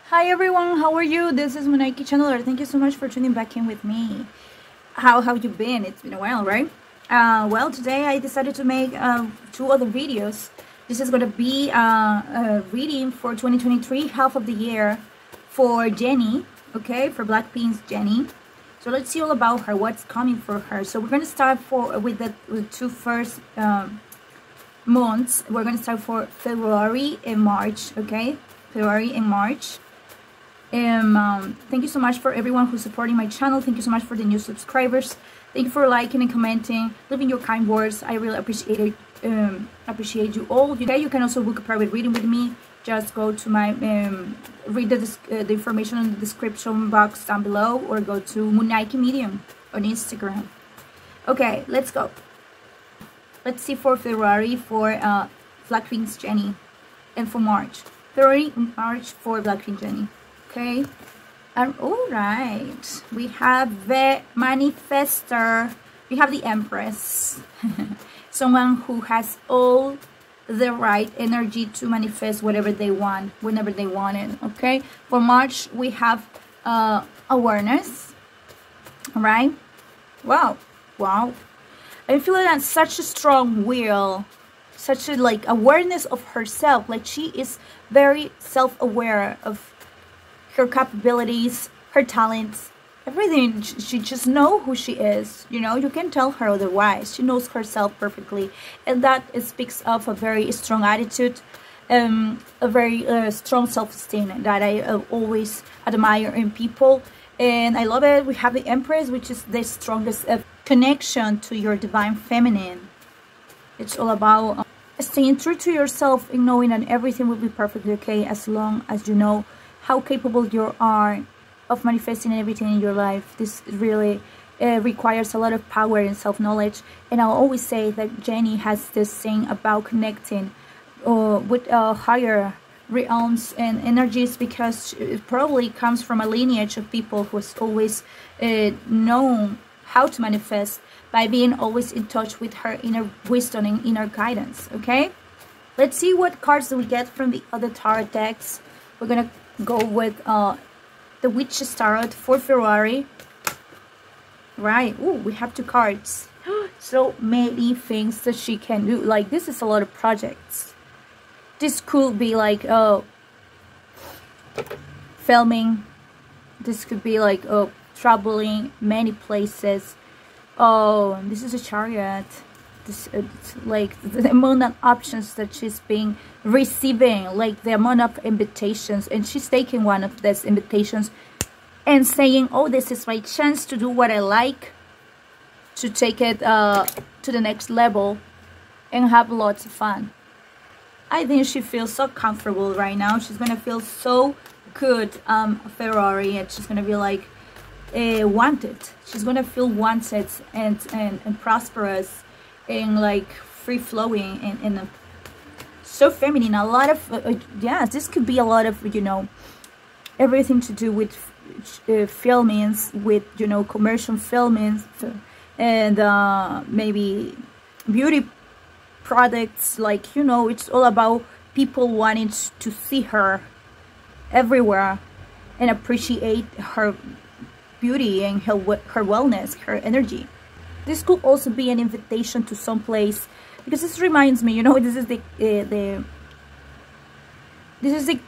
Hi everyone, how are you? This is Munaiki Channeler. Thank you so much for tuning back in with me. How have you been? It's been a while, right? Well, today I decided to make two other videos. This is going to be a reading for 2023, half of the year for Jennie, okay? For Blackpink's Jennie. So let's see all about her, what's coming for her. So we're going to start with the two first months. We're going to start for February and March, okay? February and March. Thank you so much for everyone who's supporting my channel. Thank you so much for the new subscribers. Thank you for liking and commenting, leaving your kind words. I really appreciate it. Appreciate you all. You can also book a private reading with me. Just go to my read the information in the description box down below, or go to Munaiki Medium on Instagram. Okay, let's go. Let's see for February for Blackpink's Jennie, and for March. February and March for Blackpink Jennie. Okay, and all right, we have the manifester. We have the Empress. Someone who has all the right energy to manifest whatever they want, whenever they want it. Okay, for March we have awareness. All right, wow, I'm feeling that such a strong will, such a like awareness of herself. Like she is very self-aware of her capabilities, her talents, everything. She just knows who she is. You know, you can tell her otherwise. She knows herself perfectly, and that speaks of a very strong attitude, a very strong self-esteem that I always admire in people, and I love it. We have the Empress, which is the strongest connection to your divine feminine. It's all about staying true to yourself and knowing that everything will be perfectly okay as long as you know how capable you are of manifesting everything in your life. This really requires a lot of power and self-knowledge. And I'll always say that Jennie has this thing about connecting with higher realms and energies, because it probably comes from a lineage of people who has always known how to manifest by being always in touch with her inner wisdom and inner guidance. Okay, let's see what cards do we get from the other tarot decks. We're gonna go with the Witch's Tarot for February. Right. Ooh, we have two cards. So many things that she can do. Like, this is a lot of projects. This could be like filming. This could be like traveling many places. Oh, this is a Chariot. This it's like the amount of options that she's being receiving, like the amount of invitations, and she's taking one of these invitations and saying, oh, this is my chance to do what I like, to take it to the next level and have lots of fun. I think she feels so comfortable right now. She's gonna feel so good February, and she's gonna be like wanted. She's gonna feel wanted and prosperous and like free-flowing and so feminine. A lot of yeah, this could be a lot of, you know, everything to do with filmings, with, you know, commercial filmings, and maybe beauty products. Like, you know, it's all about people wanting to see her everywhere and appreciate her beauty and her wellness, her energy. This could also be an invitation to some place, because this reminds me, you know, this is the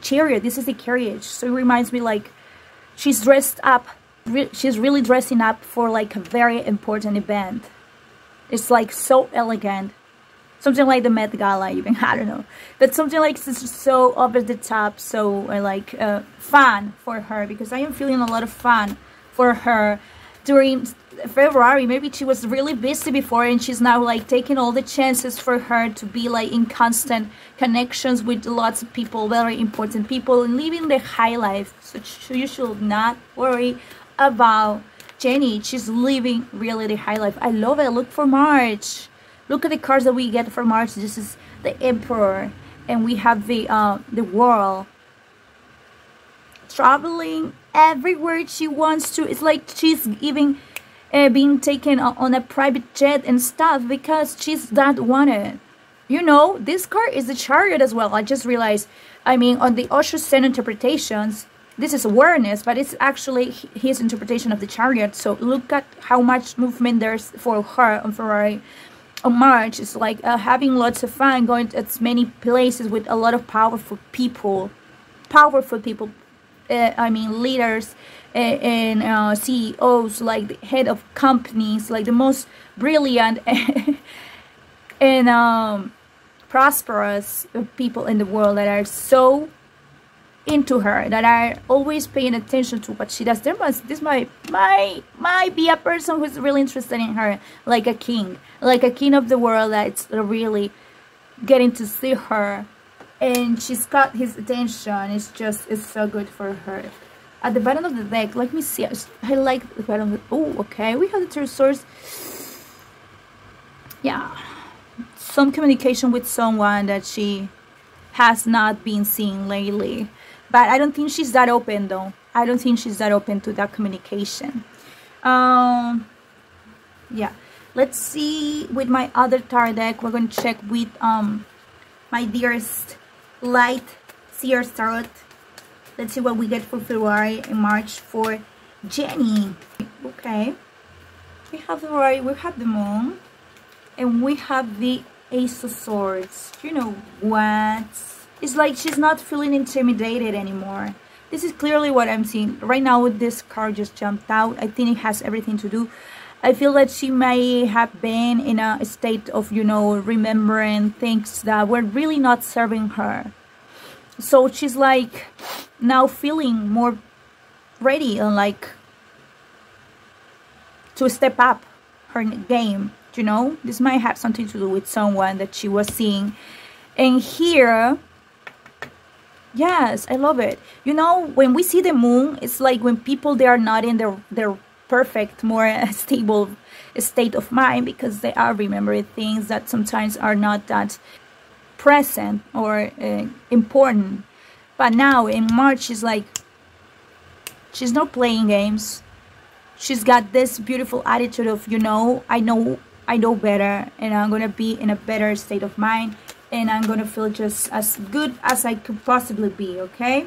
chariot, this is the carriage. So it reminds me like she's dressed up, she's really dressing up for like a very important event. It's like so elegant, something like the Met Gala even, I don't know, but something like so over the top, so like fun for her, because I am feeling a lot of fun for her during February. Maybe she was really busy before, and she's now like taking all the chances for her to be like in constant connections with lots of people, very important people, and living the high life. So you should not worry about Jennie. She's living really the high life. I love it. Look for March. Look at the cards that we get for March. This is the Emperor, and we have the World. Traveling everywhere she wants to. It's like she's even being taken on a private jet and stuff, because she's that wanted. You know, this card is the Chariot as well. I just realized, I mean, on the Osho Zen interpretations, this is awareness, but it's actually his interpretation of the chariot. So look at how much movement there's for her on February. On March, it's like having lots of fun, going to as many places with a lot of powerful people. I mean, leaders and CEOs, like the head of companies, like the most brilliant and prosperous people in the world that are so into her, that are always paying attention to what she does. This might be a person who's really interested in her, like a king of the world that's really getting to see her, and she's got his attention. It's so good for her. At the bottom of the deck, let me see. I like the bottom of the, oh, okay, we have the Three of Swords. Yeah, some communication with someone that she has not been seeing lately. But I don't think she's that open, though. I don't think she's that open to that communication. Yeah. Let's see with my other tarot deck. We're going to check with my dearest light seers tarot. Let's see what we get for February and March for Jennie. Okay. We have February, we have the Moon, and we have the Ace of Swords. You know what? It's like she's not feeling intimidated anymore. This is clearly what I'm seeing. Right now, with this card just jumped out. I think it has everything to do. I feel that she may have been in a state of, you know, remembering things that were really not serving her. So she's like now feeling more ready and like to step up her game. You know, this might have something to do with someone that she was seeing. And here, yes, I love it. You know, when we see the Moon, it's like when people, they are not in their perfect, more stable state of mind, because they are remembering things that sometimes are not that present or important. But now in March, she's like, she's not playing games. She's got this beautiful attitude of, you know, I know better, and I'm gonna be in a better state of mind, and I'm gonna feel just as good as I could possibly be. Okay,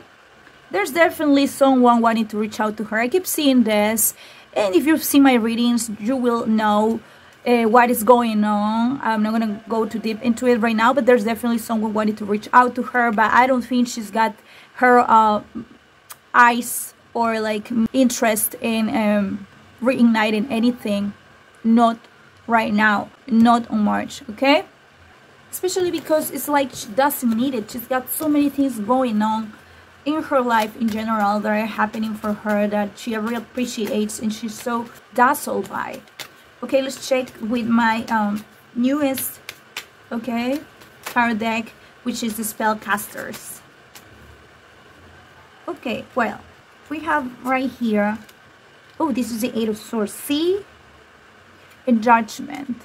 there's definitely someone wanting to reach out to her. I keep seeing this, and if you've seen my readings, you will know what is going on. I'm not gonna go too deep into it right now, but there's definitely someone wanting to reach out to her, but I don't think she's got her eyes or like interest in reigniting anything. Not right now, not on March, okay? Especially because it's like she doesn't need it. She's got so many things going on in her life in general that are happening for her that she really appreciates, and she's so dazzled by. Okay, let's check with my newest, okay, card deck, which is the Spellcasters. Okay, well, we have right here, oh, this is the Eight of Swords. See? In Judgment.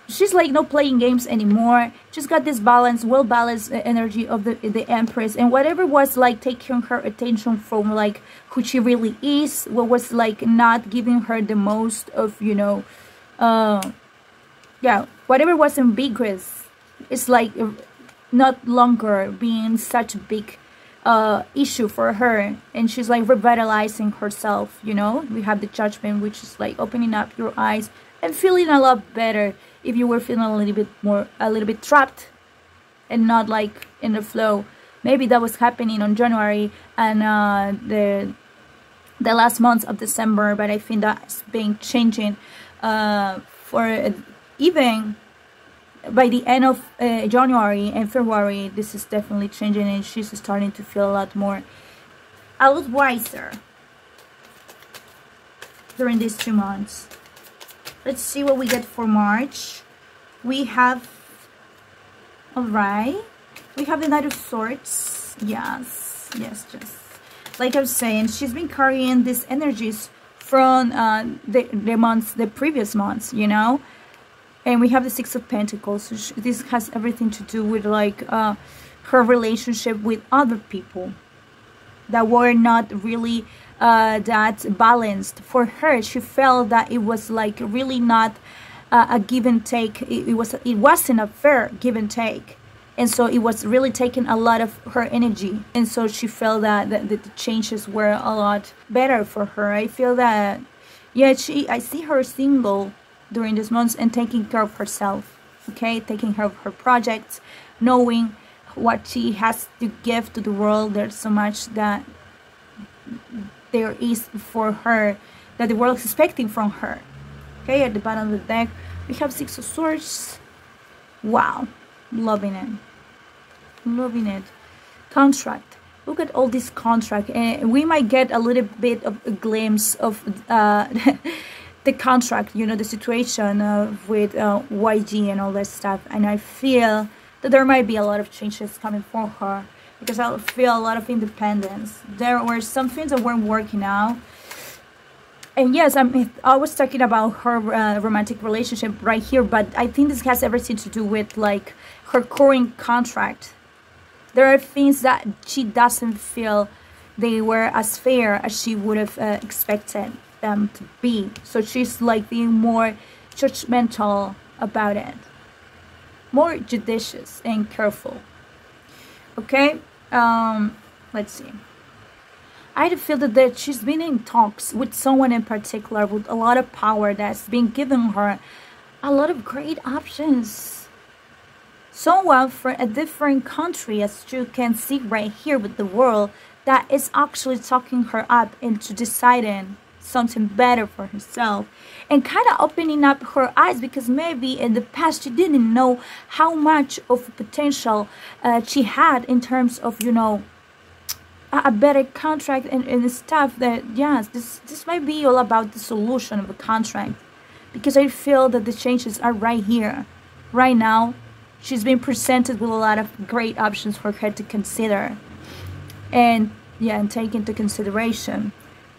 She's like not playing games anymore. She's got this balance, well-balanced energy of the Empress, and whatever was like taking her attention from like who she really is, what was like not giving her the most of, you know, yeah, whatever was ambiguous, it's like not longer being such a big issue for her, and she's like revitalizing herself. You know, we have the Judgment, which is like opening up your eyes and feeling a lot better. If you were feeling a little bit trapped and not like in the flow, maybe that was happening on January and the last months of December, but I think that's been changing for even by the end of January and February. This is definitely changing, and she's starting to feel a lot wiser during these 2 months. Let's see what we get for March. We have, alright, we have the Knight of Swords. Yes, just like I was saying, she's been carrying these energies from the previous months, you know. And we have the Six of Pentacles. So this has everything to do with like her relationship with other people that were not really that balanced for her. She felt that it was like really not a give and take. It wasn't a fair give and take, and so it was really taking a lot of her energy, and so she felt that the changes were a lot better for her. I feel that, yeah, I see her single during these months and taking care of herself, okay, taking care of her projects, knowing what she has to give to the world. There's so much that there is for her that the world is expecting from her. Okay, at the bottom of the deck we have Six of Swords. Wow, loving it, loving it. Contract. Look at all this contract, and we might get a little bit of a glimpse of the contract, you know, the situation with YG and all that stuff. And I feel that there might be a lot of changes coming for her, because I feel a lot of independence. There were some things that weren't working out. And yes, I was talking about her romantic relationship right here, but I think this has everything to do with like her current contract. There are things that she doesn't feel they were as fair as she would have expected them to be. So she's like being more judgmental about it, more judicious and careful. Okay, let's see. I feel that she's been in talks with someone in particular with a lot of power that's been giving her a lot of great options. Someone from a different country, as you can see right here with the world, that is actually talking her up into deciding something better for herself and kind of opening up her eyes, because maybe in the past she didn't know how much of potential she had in terms of, you know, a better contract and stuff. That yes, this might be all about the solution of a contract, because I feel that the changes are right here, right now. She's been presented with a lot of great options for her to consider and yeah, and take into consideration.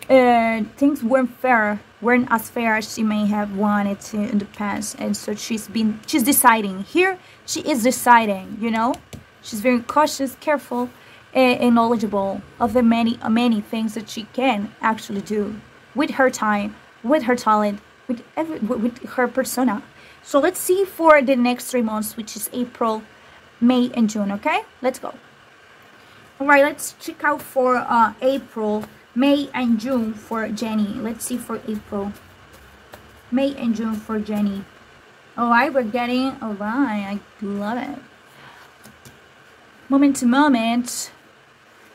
Things weren't as fair as she may have wanted to in the past, and so she's deciding here. She is deciding, you know, she's very cautious, careful, and knowledgeable of the many things that she can actually do with her time, with her talent, with her persona. So let's see for the next 3 months, which is April, May, and June. Okay, let's go. All right, let's check out for April, May, and June for Jennie. Let's see for April, May, and June for Jennie. All right, we're getting, all right, I love it. Moment to moment,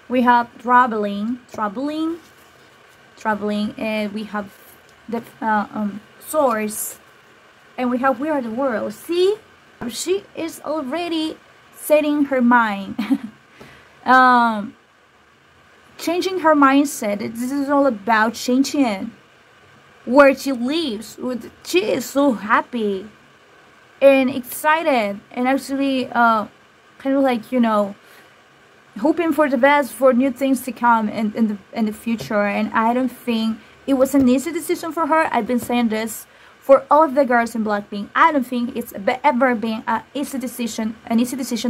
we have traveling, and we have the source, and we have we are the world. See, she is already setting her mind, changing her mindset. This is all about changing where she lives. She is so happy and excited, and actually kind of like, you know, hoping for the best, for new things to come in the future. And I don't think it was an easy decision for her. I've been saying this for all of the girls in Blackpink. I don't think it's ever been an easy decision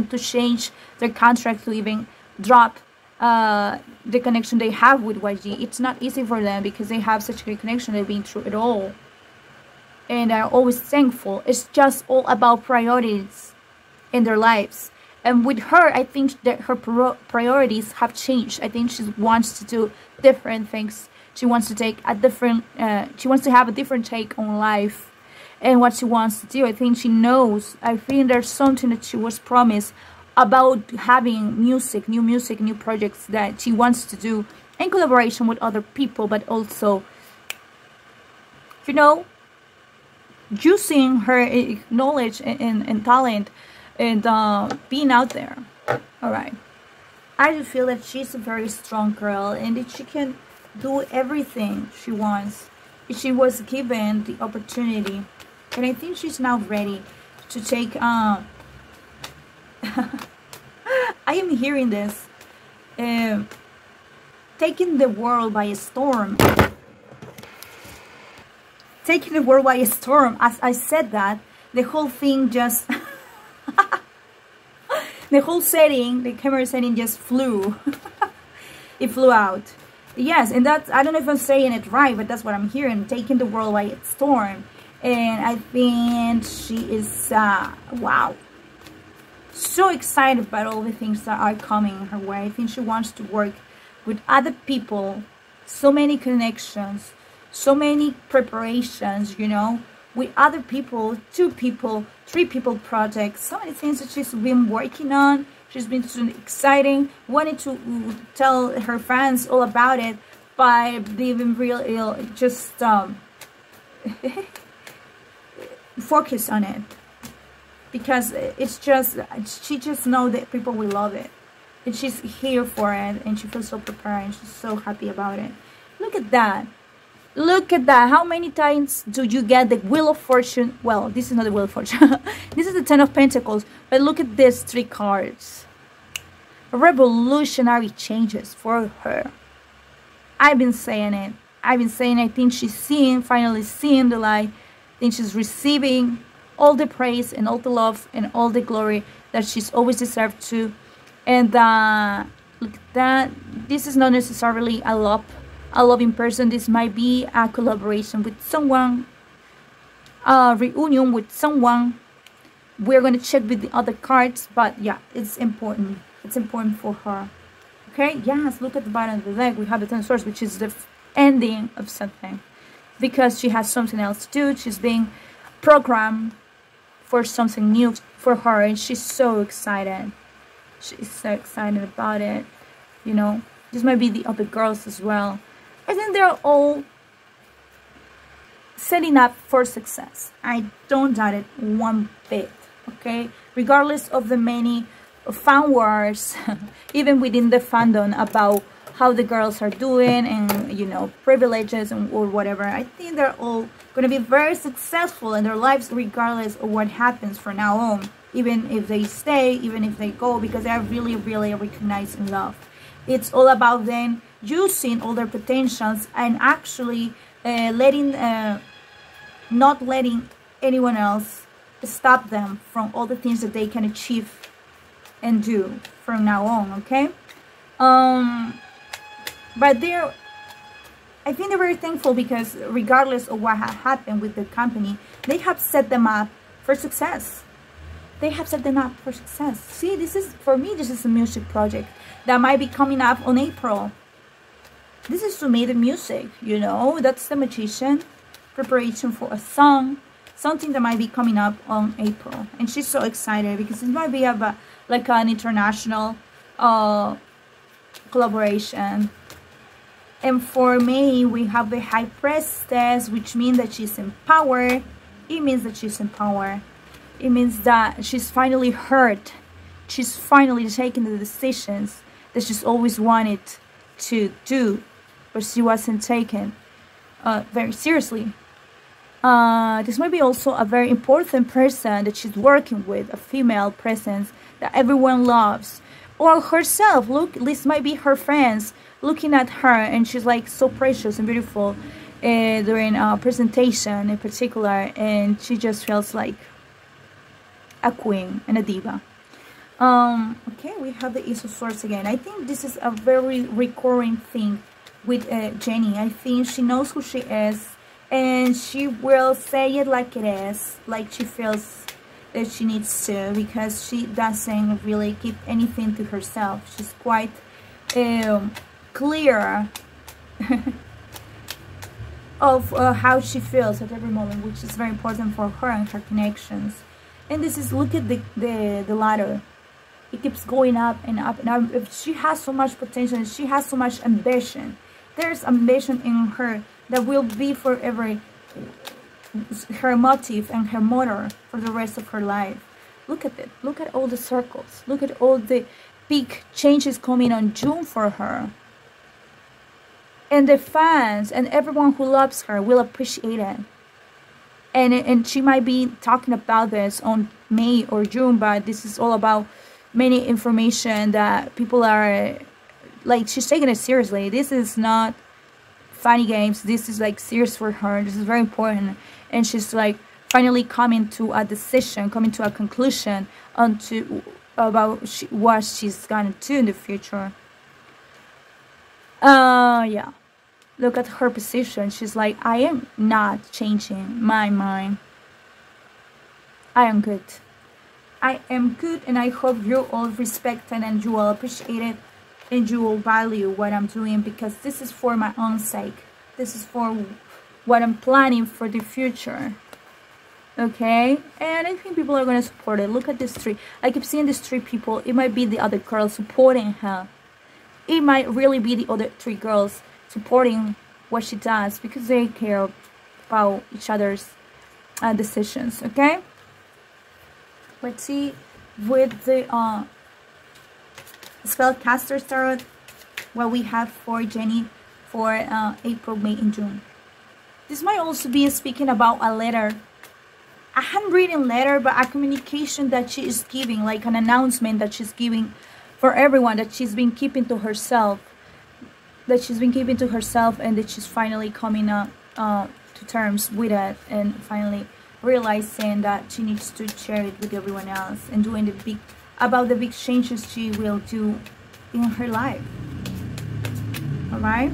to change their contract, to even drop the connection they have with YG. It's not easy for them because they have such a great connection. They've been through it all, and are always thankful. It's just all about priorities in their lives. And with her, I think that her priorities have changed. I think she wants to do different things. She wants to take a different, she wants to have a different take on life and what she wants to do. I think she knows. I think there's something that she was promised about having music, new projects that she wants to do in collaboration with other people, but also, you know, using her knowledge and talent and being out there. All right, I do feel that she's a very strong girl and that she can do everything she wants if she was given the opportunity. And I think she's now ready to take I am hearing this, taking the world by a storm. Taking the world by a storm. As I said that, the whole thing just the whole setting, the camera setting just flew. It flew out. Yes, and that's, I don't know if I'm saying it right, but that's what I'm hearing. Taking the world by its storm. And I think she is, wow, so excited about all the things that are coming her way. I think she wants to work with other people, so many connections, so many preparations, you know, with other people, 2 people, 3 people projects, so many things that she's been working on. She's been so exciting, wanted to tell her fans all about it, but they've been real just focus on it, because it's just, she just knows that people will love it, and she's here for it, and she feels so prepared, and she's so happy about it. Look at that. Look at that. How many times do you get the Wheel of Fortune? Well, this is not the Wheel of Fortune. This is the 10 of Pentacles. But look at these 3 cards. Revolutionary changes for her. I've been saying it. I think she's finally seeing the light. I think she's receiving all the praise and all the love and all the glory that she's always deserved to. And look at that. This is not necessarily a loving person. This might be a collaboration with someone, a reunion with someone. We're going to check with the other cards, but yeah, it's important. It's important for her. Okay, yes, look at the bottom of the deck. We have the 10 of Swords, which is the ending of something, because she has something else to do. She's being programmed for something new for her, and she's so excited. She's so excited about it. You know, this might be the other girls as well. I think they're all setting up for success. I don't doubt it one bit, okay? Regardless of the many fan wars, even within the fandom, about how the girls are doing and, you know, privileges and or whatever. I think they're all going to be very successful in their lives regardless of what happens from now on. Even if they stay, even if they go, because they're really, really recognized in love. It's all about them using all their potentials and actually not letting anyone else stop them from all the things that they can achieve and do from now on, okay? But I think they're very thankful, because regardless of what happened with the company, they have set them up for success. They have set them up for success. See, this is, for me, this is a music project that might be coming up on April. This is to me the music, you know, that's the Magician. Preparation for a song, something that might be coming up on April. And she's so excited because it might be like an international collaboration. And for me, we have the High Priestess, which means that she's in power. It means that she's in power. It means that she's finally heard. She's finally taking the decisions that she's always wanted to do, but she wasn't taken very seriously. This might be also a very important person that she's working with, a female presence that everyone loves. Or herself. Look, this might be her friends looking at her, and she's like so precious and beautiful during a presentation in particular, and she just feels like a queen and a diva. Okay, we have the Ace of Swords again. I think this is a very recurring thing with Jennie. I think she knows who she is, and she will say it like it is, like she feels that she needs to, because she doesn't really keep anything to herself. She's quite clear of how she feels at every moment, which is very important for her and her connections. And this is, look at the ladder. It keeps going up and up and up. If she has so much potential and she has so much ambition, there's ambition in her that will be forever her motive and her motor for the rest of her life. Look at it. Look at all the circles. Look at all the big changes coming on June for her. And the fans and everyone who loves her will appreciate it. And she might be talking about this on May or June, but this is all about many information that people are, like, she's taking it seriously. This is not funny games. This is like serious for her. This is very important. And she's like finally coming to a decision, coming to a conclusion about what she's gonna do in the future. Yeah. Look at her position. She's like, I am not changing my mind. I am good. I am good, and I hope you all respect it and you will appreciate it and you will value what I'm doing, because this is for my own sake. This is for what I'm planning for the future. Okay, and I think people are going to support it. Look at this tree. I keep seeing these three people. It might be the other girl supporting her. It might really be the other three girls supporting what she does, because they care about each other's decisions. Okay, let's see with the spellcaster tarot what we have for Jennie for April, May, and June. This might also be speaking about a letter, a handwritten letter, but a communication that she is giving, like an announcement that she's giving for everyone, that she's been keeping to herself, and that she's finally coming up to terms with it, and finally realizing that she needs to share it with everyone else, and doing the big changes she will do in her life. All right,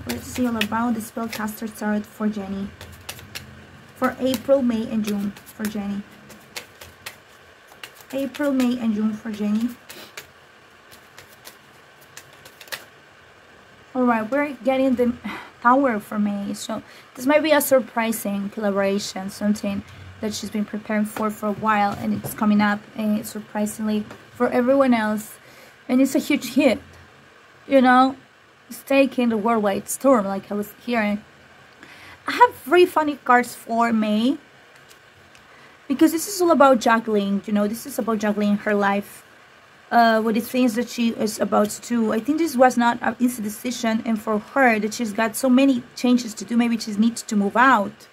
let's see all about the spellcaster tarot for Jennie for April, May, and June for Jennie. April, May, and June for Jennie. Alright, we're getting the Tower for May. So this might be a surprising collaboration, something that she's been preparing for a while, and it's coming up, and it's surprisingly for everyone else. And it's a huge hit, you know. It's taking the world by storm, like I was hearing. I have 3 funny cards for May, because this is all about juggling, you know. This is about juggling her life with the things that she is about to do. I think this was not an easy decision, and for her, that she's got so many changes to do. Maybe she needs to move out,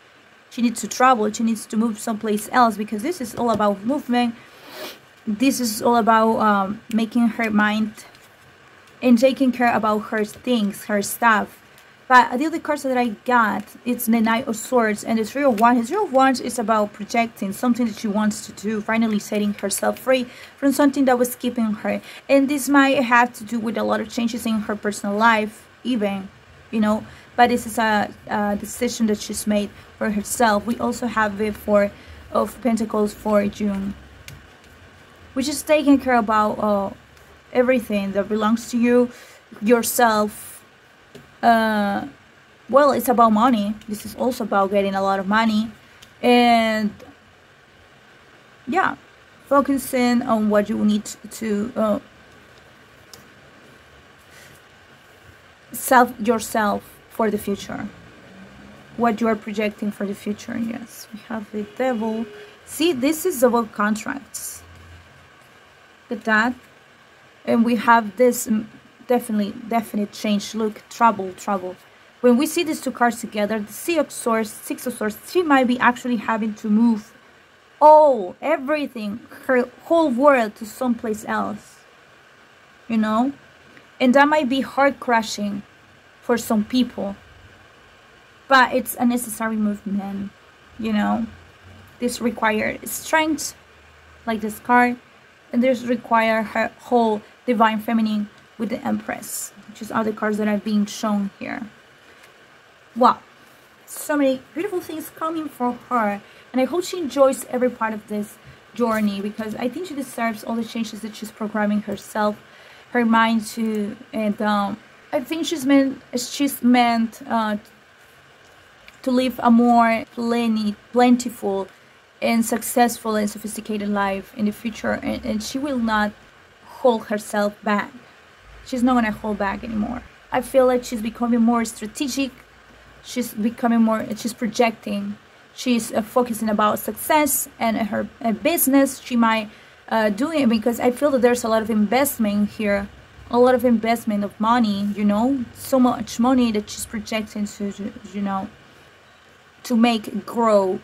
she needs to travel, she needs to move someplace else, because this is all about movement. This is all about making her mind and taking care about her things, her stuff. But the other cards that I got, it's the Knight of Swords and the Three of Wands. The Three of Wands is about projecting something that she wants to do, finally setting herself free from something that was keeping her. And this might have to do with a lot of changes in her personal life, even, you know. But this is a decision that she's made for herself. We also have the Four of Pentacles for June, which is taking care about everything that belongs to you, yourself. Well, it's about money. This is also about getting a lot of money, and yeah, focusing on what you need to yourself for the future, what you are projecting for the future. Yes, we have the Devil. See, this is about contracts. Look at that. And we have this definite change. Look, trouble. When we see these two cards together, the Six of Swords, she might be actually having to move everything, her whole world, to someplace else, you know. And that might be heart crushing for some people, but it's a necessary movement, you know. This requires strength, like this card, and this require her whole divine feminine with the Empress, which is other cards that are being shown here. Wow, so many beautiful things coming for her, and I hope she enjoys every part of this journey, because I think she deserves all the changes that she's programming herself, her mind to. And I think she's meant to live a more plentiful and successful and sophisticated life in the future, and she will not hold herself back. She's not going to hold back anymore. I feel like she's becoming more strategic. She's projecting. She's focusing about success and her business. She might do it, because I feel that there's a lot of investment here. A lot of investment of money, you know. So much money that she's projecting to, you know, to make it grow,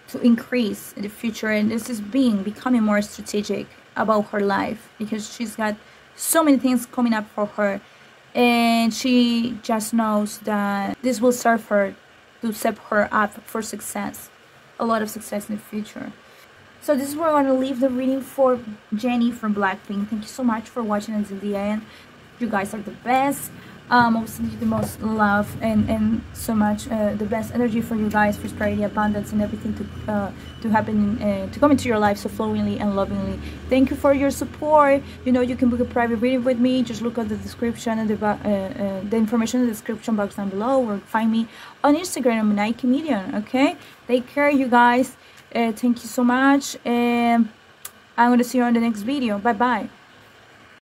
to increase in the future. And this is becoming more strategic about her life, because she's got so many things coming up for her, and she just knows that this will serve her to set her up for success, a lot of success in the future. So this is where I'm going to leave the reading for Jennie from Blackpink. Thank you so much for watching until the end. You guys are the best. Mostly the most love and so much the best energy for you guys, prosperity, abundance, and everything to happen, to come into your life so flowingly and lovingly. Thank you for your support. You know, you can book a private reading with me. Just look at the description and the information in the description box down below, or find me on Instagram. I'm Nike Comedian. Okay, take care, you guys. Thank you so much, and I'm gonna see you on the next video. Bye bye.